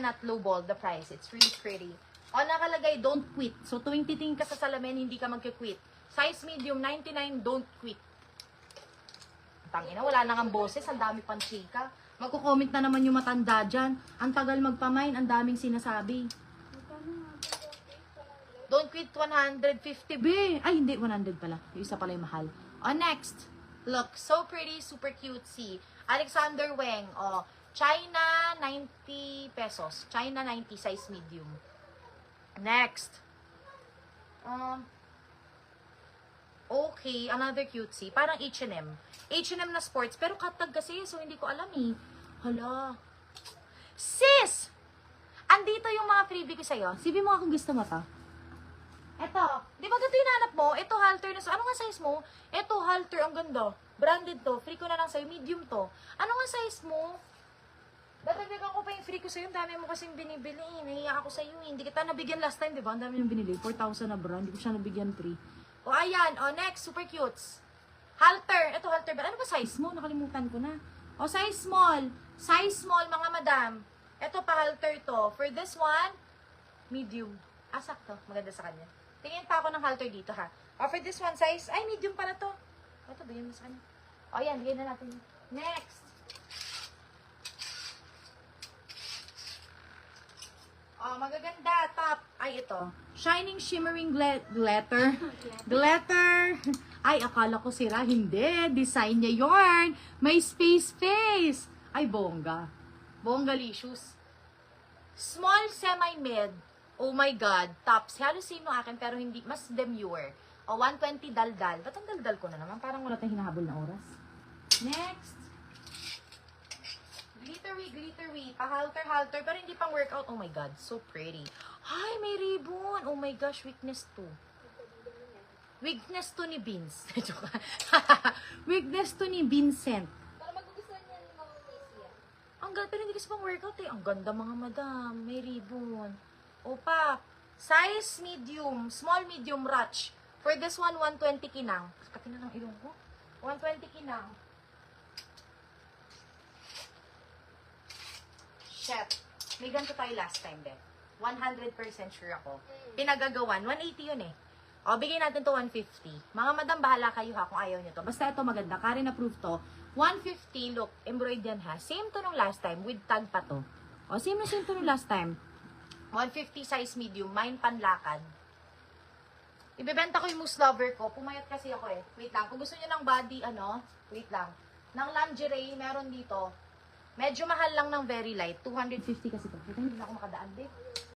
cannot lowball the price. It's really pretty. O, nakalagay, don't quit. So, tuwing titingin ka sa salamin, hindi ka magki-quit. Size medium, 99, don't quit. Tangina, wala nang ang boses, ang dami pang chika. Magko-comment na naman yung matanda dyan. Ang tagal magpamain, ang daming sinasabi. Don't quit 150, be. Ay, hindi, 100 pala. Yung isa pala yung mahal. O, next. Look, so pretty, super cutesy. Alexander Weng, o, China, 90 pesos. China, 90, size medium. Next. Okay, another cutesy. Parang H&M. H&M na sports, pero katag kasi, so hindi ko alam eh. Hala. Sis! Andito yung mga freebie ko sa'yo. Sabi mo nga kung gusto mo to. Eto. Di ba ganito yung hanap mo? Ito, halter na sa... Ano nga size mo? Ito, halter. Ang ganda. Branded to. Free ko na lang sa'yo. Medium to. Ano nga size mo? Dadagdagan ko pa yung free ko sa'yo. Ang dami mo kasing binibili. Nahiya ako sa'yo. Hindi kita nabigyan last time, di ba? Ang dami yung binili. 4,000 na brand. Hindi ko siya nabigyan free. O, ayan. O, next. Super cutes. Halter. Ito, halter. Ano ba size mo? Nakalimutan ko na. O, size small. Size small, mga madam. Ito pa, halter to. For this one, medium. Sakto. Maganda sa kanya. Tingin pa ako ng halter dito, ha. O, for this one, size, ay, medium pala to. Ito, bigyan mo sa kanya. O, yan, bigyan na natin. Next. O, magaganda. Top. Ay, ito. Shining, shimmering glitter. Glitter. Ay, akala ko sira. Hindi. Design niya yarn. May space. Ay, bongga. Bonggalicious. Small, semi-mid. Oh my God, tops. Halos same ng akin, pero hindi, mas demure. O, 120 daldal. Ba't ang daldal ko na naman? Parang wala tayong hinahabol na oras. Next. Glittery. Pa-halter. Pero hindi pang workout. Oh my God, so pretty. Ay, may ribbon. Oh my gosh, weakness to. Weakness to ni Vince. Weakness to ni Vincent. Para magugustuhan niya ni Mama Macy. Ang ganda, pero hindi kasi pang workout eh. Ang ganda mga madam. May ribbon. Opa, size medium, small medium rutch. For this one, 120 kinang. Pati na ng ilong ko. 120 kinang. Shit. May ganito tayo last time, Ben. 100% sure ako. Pinagagawan. 180 yun eh. O, bigay natin to 150. Mga madam, bahala kayo ha kung ayaw nyo to. Basta ito maganda. Karen approved to. 150, look, embroidered yan ha. Same to nung last time, with tag pa to. O, same to nung last time. 150 size medium, mine panlakad. Ibebenta ko yung mousse lover ko. Pumayat kasi ako eh. Wait lang. Kung gusto niyo ng body, wait lang. Ng lingerie, meron dito. Medyo mahal lang ng very light. 250 kasi to. Hindi na ako makadaan, babe.